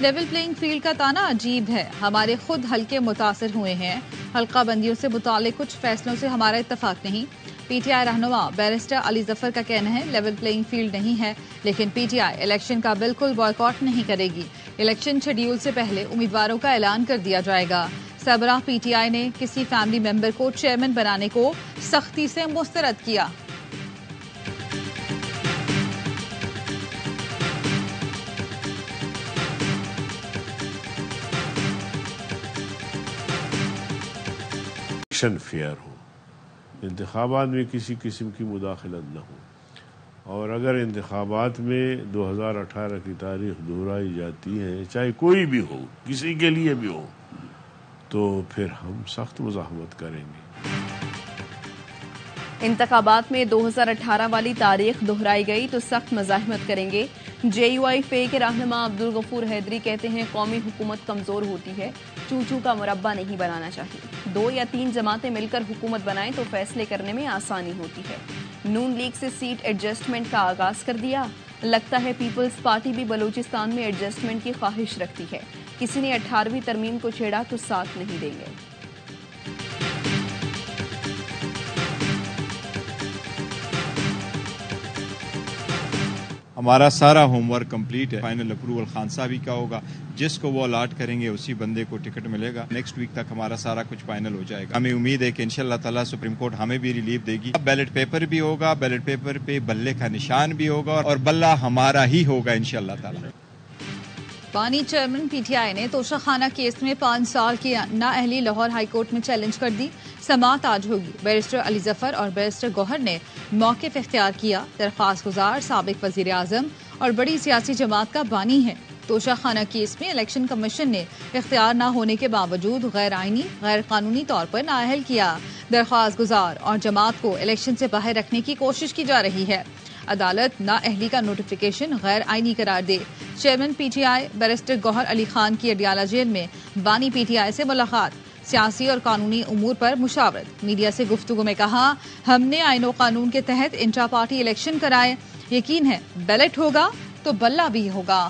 Level playing field کا تانا عجیب ہے، ہمارے خود حلقے متاثر ہوئے ہیں، حلقہ بندیوں سے متعلق کچھ فیصلوں سے ہمارا اتفاق نہیں۔ پی ٹی آئی رہنما بیرسٹر علی ظفر کا کہنا ہے لیول پلینگ فیلڈ نہیں ہے، لیکن پی ٹی آئی الیکشن کا بالکل بائیکاٹ نہیں کرے گی، الیکشن شیڈیول سے پہلے امیدواروں کا اعلان کر دیا جائے گا۔ سربراہ پی ٹی آئی نے کسی فیملی ممبر کو چیئرمین بنانے کو سختی سے مسترد کیا۔ الیکشن فیئر ہو، انتخابات میں کسی قسم کی مداخلت نہ ہو، اور اگر انتخابات میں 2018 کی تاریخ دہرائی جاتی ہے، چاہے کوئی بھی ہو، کسی کے لیے بھی ہو، تو پھر ہم سخت مزاحمت کریں گے۔ انتخابات میں 2018 والی تاریخ دہرائی گئی تو سخت مزاحمت کریں گے۔ جے یو آئی فے کے رہنما عبدالغفور حیدری کہتے ہیں قومی حکومت کمزور ہوتی ہے، چوچو کا مربع نہیں بنانا چاہیے، 2 یا 3 جماعتیں مل کر حکومت بنائیں تو فیصلے کرنے میں آسانی ہوتی ہے۔ نون لیگ سے سیٹ ایڈجسٹمنٹ کا آغاز کر دیا، لگتا ہے پیپلز پارٹی بھی بلوچستان میں ایڈجسٹمنٹ کی خواہش رکھتی ہے، کسی نے 18ویں ترمیم کو چھیڑا تو ساتھ نہیں دیں گے۔ ہمارا سارا ہوم ورک کمپلیٹ ہے، فائنل اپروول خان صاحب ہی کا ہوگا، جس کو وہ الاٹ کریں گے اسی بندے کو ٹکٹ ملے گا۔ نیکسٹ ویک تک ہمارا سارا کچھ فائنل ہو جائے گا، ہمیں امید ہے کہ انشاءاللہ تعالیٰ سپریم کورٹ ہمیں بھی ریلیف دے گی۔ بیلٹ پیپر بھی ہوگا، بیلٹ پیپر پہ بلے کا نشان بھی ہوگا اور بلہ ہمارا ہی ہوگا انشاءاللہ تعالیٰ۔ بانی چیئرمین پی ٹی آئی نے توشہ خانہ کیس میں 5 سال کی نااہلی لاہور ہائی کورٹ میں چیلنج کر دی، سماعت آج ہوگی۔ بیرسٹر علی ظفر اور بیرسٹر گوہر نے موقف اختیار کیا، درخواست گزار سابق وزیر اعظم اور بڑی سیاسی جماعت کا بانی ہے۔ توشہ خانہ کیس میں الیکشن کمیشن نے اختیار نہ ہونے کے باوجود غیر آئینی غیر قانونی طور پر نااہل کیا، درخواست گزار اور جماعت کو الیکشن سے باہر رکھنے کی کوشش کی جا رہی ہے۔ عدالت نااہلی کا نوٹیفیکیشن غیر آئینی قرار دے۔ Chairman P T I barrister Gohar Ali Khan کی اڈیالہ جیل میں بانی پی ٹی آئی سے ملاقات، سیاسی اور قانونی امور پر مشاورت۔ میڈیا سے گفتگو میں کہا، ہم نے آئین و قانون کے تحت انٹرا پارٹی الیکشن کرائے، یقین ہے بیلٹ ہوگا تو بلہ بھی ہوگا۔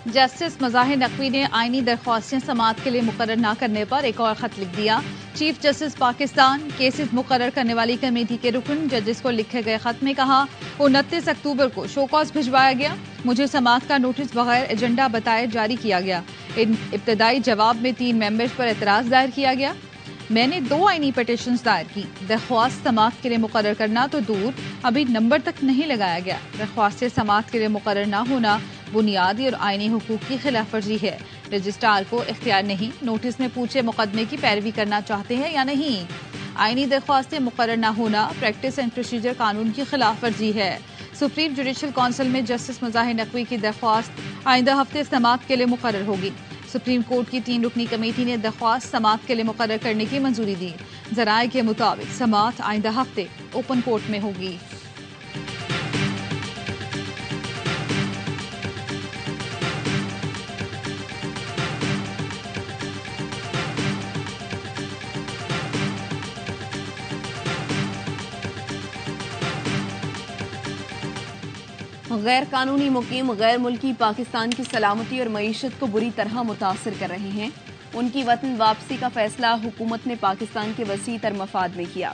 جسٹس مظاہر نقوی نے آئینی درخواستیں سماعت کے لیے مقرر نہ کرنے پر ایک اور خط لکھ دیا۔ چیف جسٹس پاکستان کیسز مقرر کرنے والی کمیٹی کے رکن ججز کو لکھے گئے خط میں کہا، 29 اکتوبر کو شو کاز بھجوایا گیا، مجھے سماعت کا نوٹس بغیر ایجنڈا بتائے جاری کیا گیا، ابتدائی جواب میں 3 ممبرز پر اعتراض دائر کیا گیا، میں نے 2 آئینی پیٹیشنز دائر کی، درخواست سماعت کے لیے مقرر کرنا تو دور، ابھی نمبر تک نہیں لگایا گیا، درخواست سماعت کے لیے مقرر نہ ہونا بنیادی اور آئینی حقوق کی خلاف ورزی ہے، رجسٹرار کو اختیار نہیں، نوٹس میں پوچھے مقدمے کی پیروی کرنا چاہتے ہیں یا نہیں، آئینی درخواستیں مقرر نہ ہونا پریکٹس اینڈ پروسیجر قانون کی خلاف ورزی ہے۔ سپریم جوڈیشل کونسل میں جسٹس مظاہر نقوی کی درخواست آئندہ ہفتے سماعت کے لیے مقرر ہوگی۔ سپریم کورٹ کی 3 رکنی کمیٹی نے درخواست سماعت کے لیے مقرر کرنے کی منظوری دی، ذرائع کے مطابق سماعت آئندہ ہفتے اوپن کورٹ میں ہوگی۔ غیر قانونی مقیم غیر ملکی پاکستان کی سلامتی اور معیشت کو بری طرح متاثر کر رہے ہیں، ان کی وطن واپسی کا فیصلہ حکومت نے پاکستان کے وسیع تر مفاد میں کیا۔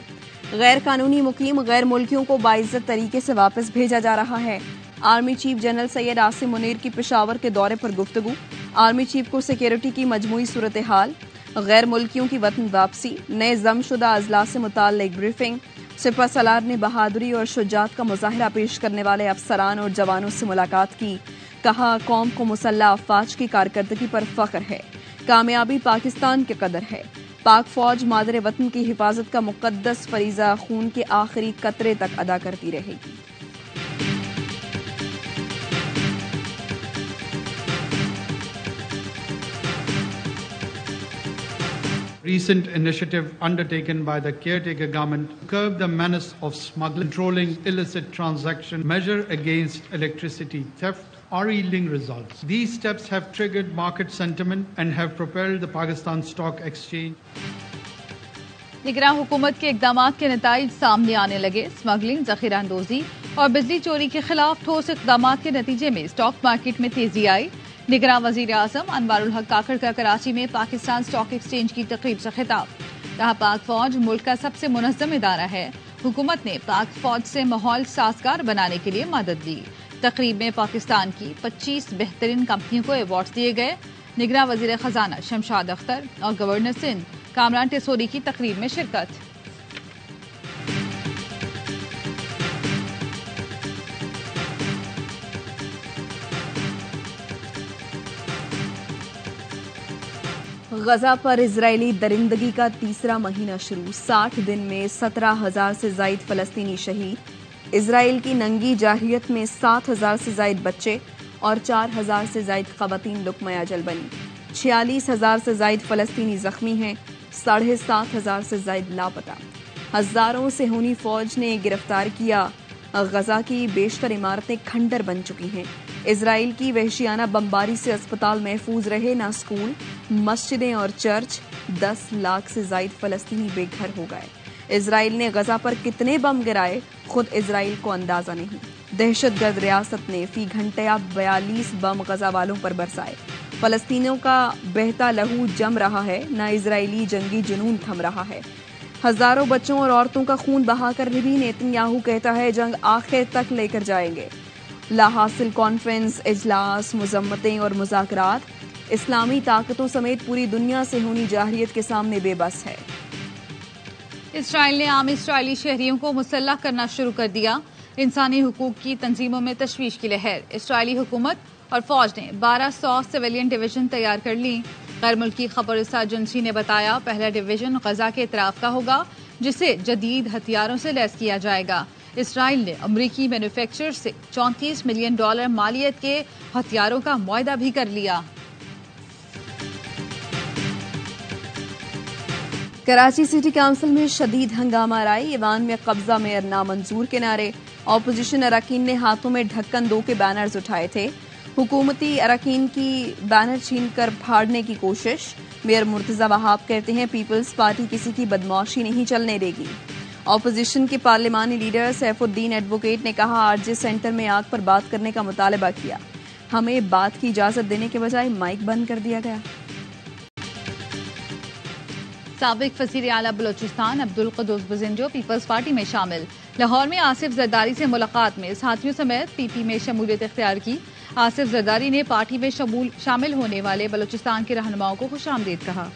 غیر قانونی مقیم غیر ملکیوں کو باعزت طریقے سے واپس بھیجا جا رہا ہے۔ Army chief general Syed Asim Munir کی پشاور کے دورے پر گفتگو، آرمی چیف کو سیکیورٹی کی مجموعی صورتحال، غیر ملکیوں کی وطن واپسی، نئے ضم شدہ اضلاع سے متعلق بریفنگ، سپہ سالار نے بہادری اور شجاعت کا مظاہرہ پیش کرنے والے افسران اور جوانوں سے ملاقات کی، کہا قوم کو مسلح افواج کی کارکردگی پر فخر ہے، کامیابی پاکستان کے قدر ہے، پاک فوج مادر وطن کی حفاظت کا مقدس فریضہ خون کے آخری قطرے تک ادا کرتی رہے گی۔ Recent initiative undertaken by the caretaker government to curb the menace of smuggling, controlling illicit transaction, measure against electricity theft are yielding results. These steps have triggered market sentiment and have propelled the Pakistan Stock Exchange. نگراں حکومت کے اقدامات کے نتائج سامنے آنے لگے. Smuggling, ذخیرہ اندوزی اور بجلی چوری کے خلاف ٹھوس اقدامات کے نتیجے میں اسٹاک مارکیٹ میں تیزی آئی. نگراں وزیر اعظم انوار الحق کاکڑ کا کراچی میں پاکستان اسٹاک ایکسچینج کی تقریب سے خطاب. کہا پاک فوج ملک کا سب سے منظم ادارہ ہے. حکومت نے پاک فوج سے ماحول سازگار بنانے کے لیے مدد دی. تقریب میں پاکستان کی 25 بہترین کمپنیوں کو ایوارڈز دیے گئے. نگراں وزیر خزانہ شمشاد اختر اور گورنر سندھ کامران ٹیسوری کی تقریب میں شرکت. غزہ پر اسرائیلی درندگی کا تیسرا مہینہ شروع. 60 دن میں 17,000 سے زائد فلسطینی شہید. اسرائیل کی ننگی جارحیت میں 7,000 سے زائد بچے اور 4,000 سے زائد خواتین لقمہ اجل بنی. 46,000 سے زائد فلسطینی زخمی ہیں. 7,500 سے زائد لاپتہ. ہزاروں صہیونی فوج نے گرفتار کیا. غزہ کی بیشتر عمارتیں کھنڈر بن چکی ہیں. اسرائیل کی وحشیانہ بمباری سے اسپتال محفوظ رہے، نہ اسکول، مسجدیں اور چرچ. 10 لاکھ سے زائد فلسطینی بے گھر ہو گئے. اسرائیل نے غزہ پر کتنے بم گرائے خود اسرائیل کو اندازہ نہیں. دہشت گرد ریاست نے فی گھنٹہ 42 بم غزہ والوں پر برسائے. فلسطینیوں کا بہتا لہو جم رہا ہے، نہ اسرائیلی جنگی جنون تھم رہا ہے. ہزاروں بچوں اور عورتوں کا خون بہا کر بھی نیتن یاہو کہتا ہے جنگ آخر تک لے کر جائیں گے. لا حاصل کانفرنس، اجلاس، مذمتیں اور مذاکرات. اسلامی طاقتوں سمیت پوری دنیا صہیونی جارحیت کے سامنے بے بس ہے. اسرائیل نے عام اسرائیلی شہریوں کو مسلح کرنا شروع کر دیا. انسانی حقوق کی تنظیموں میں تشویش کی لہر. اسرائیلی حکومت اور فوج نے 1200 سویلین ڈویژن تیار کر لی. غیر ملکی خبر رساں ایجنسی نے بتایا پہلا ڈویژن غزہ کے اطراف کا ہوگا، جسے جدید ہتھیاروں سے لیس کیا جائے گا. اسرائیل نے امریکی مینوفیکچرر سے $34 ملین مالیت کے ہتھیاروں کا معاہدہ بھی کر لیا. کراچی سٹی کونسل میں شدید ہنگامہ آرائی. ایوان میں قبضہ میئر نامنظور کے نعرے. اپوزیشن اراکین نے ہاتھوں میں ڈھکن دو کے بینرز اٹھائے تھے. حکومتی اراکین کی بینر چھین کر پھاڑنے کی کوشش. میئر مرتضی وہاب کہتے ہیں پیپلز پارٹی کسی کی بدمعاشی نہیں چلنے دے گی. اپوزیشن کے پارلیمانی لیڈر سیف الدین ایڈوکیٹ نے کہا آر جے سینٹر میں آگ پر بات کرنے کا مطالبہ کیا. ہمیں بات کی اجازت دینے کے بجائے مائک بند کر دیا گیا. سابق وزیر اعلیٰ بلوچستان عبدالقدوس بزنجو پیپلز پارٹی میں شامل. لاہور میں آصف زرداری سے ملاقات میں ساتھیوں سمیت پی پی میں شمولیت اختیار کی. آصف زرداری نے پارٹی میں شامل ہونے والے بلوچستان کے رہنماؤں کو خوش آمدید کہا.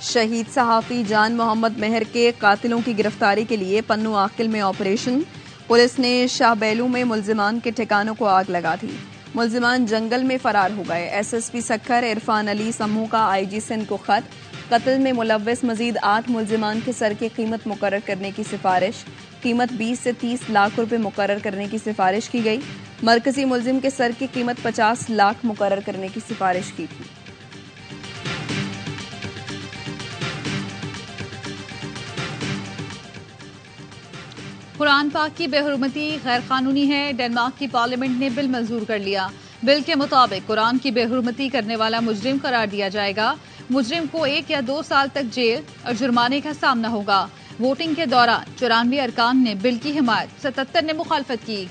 شہید صحافی جان محمد مہر کے قاتلوں کی گرفتاری کے لیے پنو عاقل میں آپریشن. پولیس نے شاہ بیلو میں ملزمان کے ٹھکانوں کو آگ لگا دی. ملزمان جنگل میں فرار ہو گئے. S S P Sukkur Irfan Ali Samoo کا آئی جی سندھ کو خط. قتل میں ملوث مزید 8 ملزمان کے سر کی قیمت مقرر کرنے کی سفارش. قیمت 20 سے 30 لاکھ روپے مقرر کرنے کی سفارش کی گئی. مرکزی ملزم کے سر کی قیمت 50 لاکھ مقرر کرنے کی سفارش کی تھی. قرآن پاک کی بے حرمتی غیر قانونی ہے. ڈنمارک کی پارلیمنٹ نے بل منظور کر لیا. بل کے مطابق قرآن کی بے حرمتی کرنے والا مجرم قرار دیا جائے گا. مجرم کو 1 یا 2 سال تک جیل اور جرمانے کا سامنا ہوگا. ووٹنگ کے دوران 94 ارکان نے بل کی حمایت، 77 نے مخالفت کی.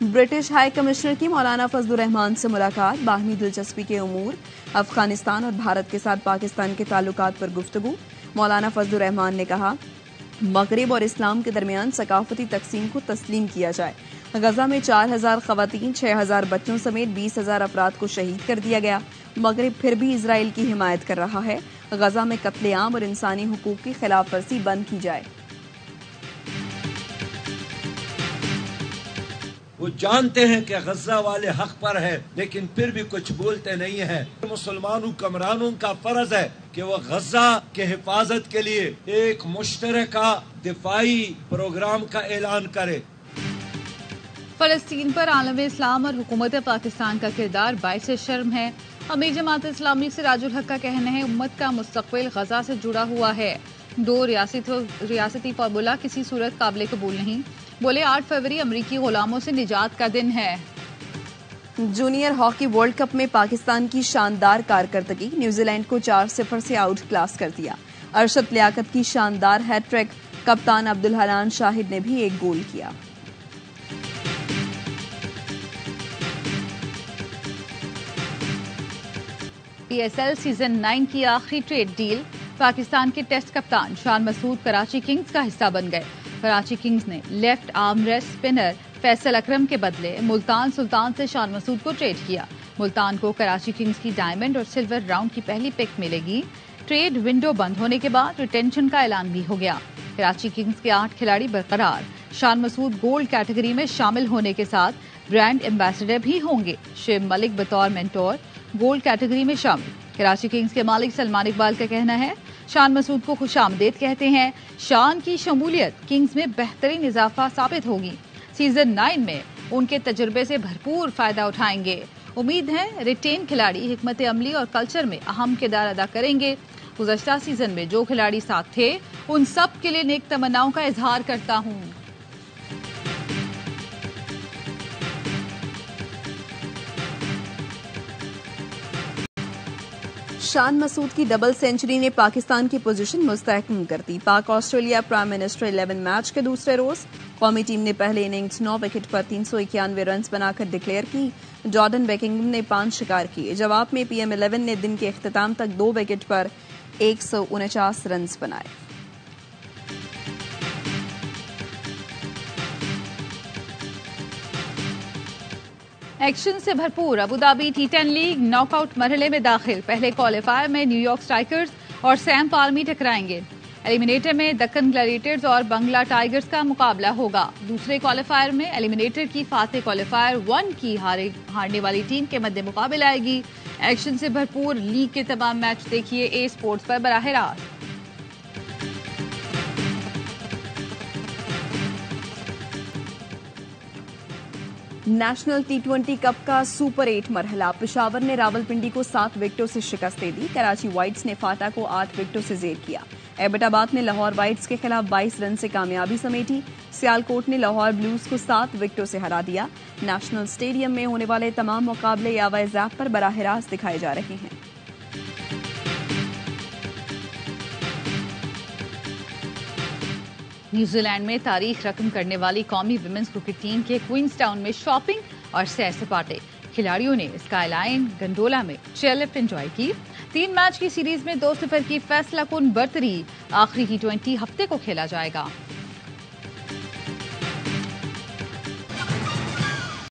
برٹش ہائی کمشنر کی مولانا فضل الرحمان سے ملاقات. باہمی دلچسپی کے امور، افغانستان اور بھارت کے ساتھ پاکستان کے تعلقات پر گفتگو. مولانا فضل الرحمان نے کہا مغرب اور اسلام کے درمیان ثقافتی تقسیم کو تسلیم کیا جائے. غزہ میں 4,000 خواتین، 6,000 بچوں سمیت 20,000 افراد کو شہید کر دیا گیا. مغرب پھر بھی اسرائیل کی حمایت کر رہا ہے. غزہ میں قتل عام اور انسانی حقوق کی خلاف ورزی بند کی جائے. وہ جانتے ہیں کہ غزہ والے حق پر ہے، لیکن پھر بھی کچھ بولتے نہیں ہیں. مسلمان حکمرانوں کا فرض ہے کہ وہ غزہ کے حفاظت کے لیے ایک مشترکہ دفاعی پروگرام کا اعلان کرے. فلسطین پر عالم اسلام اور حکومت پاکستان کا کردار باعث شرم ہے. امیر جماعت اسلامی سراج الحق کا کہنا ہے امت کا مستقبل غزہ سے جڑا ہوا ہے. 2 ریاستی فارمولہ کسی صورت قابل قبول نہیں. بولے 8 فروری امریکی غلاموں سے نجات کا دن ہے. جونیئر ہاکی ورلڈ کپ میں پاکستان کی شاندار کارکردگی، نیوزی لینڈ کو 4-0 سے آؤٹ کلاس کر دیا۔ ارشد لیاقت کی شاندار ہیٹ ٹرک، کپتان عبدالحنان شاہد نے بھی ایک گول کیا۔ پی ایس ایل سیزن 9 کی آخری ٹریڈ ڈیل، پاکستان کے ٹیسٹ کپتان شان مسعود کراچی کنگز کا حصہ بن گئے۔ کراچی کنگز نے left arm wrist spinner Faisal Akram کے بدلے ملتان سلطان سے شان مسعود کو ٹریڈ کیا۔ ملتان کو کراچی کنگز کی ڈائمنڈ اور سلور راؤنڈ کی پہلی پک ملے گی۔ ٹریڈ ونڈو بند ہونے کے بعد ریٹینشن کا اعلان بھی ہو گیا۔ کراچی کنگز کے 8 کھلاڑی برقرار، شان مسعود گولڈ کیٹیگری میں شامل ہونے کے ساتھ برانڈ ایمبیسڈر بھی ہوں گے۔ شعیب ملک بطور مینٹور گولڈ کیٹیگری میں شامل۔ کراچی کنگز کے مالک سلمان اقبال کا کہنا ہے، شان مسعود کو خوش آمدید کہتے ہیں۔ شان کی شمولیت کنگز میں بہترین اضافہ ثابت ہوگی۔ سیزن 9 میں ان کے تجربے سے بھرپور فائدہ اٹھائیں گے۔ امید ہے ریٹین کھلاڑی حکمت عملی اور کلچر میں اہم کردار ادا کریں گے۔ گزشتہ سیزن میں جو کھلاڑی ساتھ تھے ان سب کے لیے نیک تمناؤں کا اظہار کرتا ہوں۔ شان مسعود کی ڈبل سینچری نے پاکستان کی پوزیشن مستحکم کر دی۔ پاک آسٹریلیا پرائم منسٹر 11 میچ کے دوسرے روز قومی ٹیم نے پہلے اننگز 9 وکٹ پر 391 رنز بنا کر ڈکلیئر کی۔ جارڈن بیکنگم نے 5 شکار کیے۔ جواب میں پی ایم 11 نے دن کے اختتام تک 2 وکٹ پر 149 رنز بنائے۔ ایکشن سے بھرپور ابوظہبی ٹی10 لیگ ناک آؤٹ مرحلے میں داخل۔ پہلے کوالیفائر میں نیو یارک اسٹرائکرز اور سیم پالمی ٹکرائیں گے۔ ایلیمینیٹر میں دکن گلیڈیٹرز اور بنگلہ ٹائیگرز کا مقابلہ ہوگا۔ دوسرے کوالیفائر میں ایلیمینیٹر کی فاتح کوالیفائر 1 کی ہارنے والی ٹیم کے مد مقابل آئے گی۔ ایکشن سے بھرپور لیگ کے تمام میچ دیکھیے اے اسپورٹس پر براہ راست۔ نیشنل ٹی20 کپ کا سپر 8 مرحلہ، پشاور نے راولپنڈی کو 7 وکٹوں سے شکست دے دی۔ کراچی وائٹس نے فاتح کو 8 وکٹوں سے زیر کیا۔ ایبٹ آباد نے لاہور وائٹس کے خلاف 22 رن سے کامیابی سمیٹی۔ سیالکوٹ نے لاہور بلوز کو 7 وکٹوں سے ہرا دیا۔ نیشنل اسٹیڈیم میں ہونے والے تمام مقابلے یاوہ زیپ پر براہ راست دکھائے جا رہے ہیں۔ نیوزی لینڈ میں تاریخ رقم کرنے والی قومی ویمنز کرکٹ ٹیم کے کوئنز ٹاؤن میں شاپنگ اور سیر سپاٹے۔ کھلاڑیوں نے اسکائی لائن گنڈولا میں چیئر لفٹ انجوائے کی۔ 3 میچ کی سیریز میں 2-0 کی فیصلہ کن برتری۔ آخری ٹی20 ہفتے کو کھیلا جائے گا۔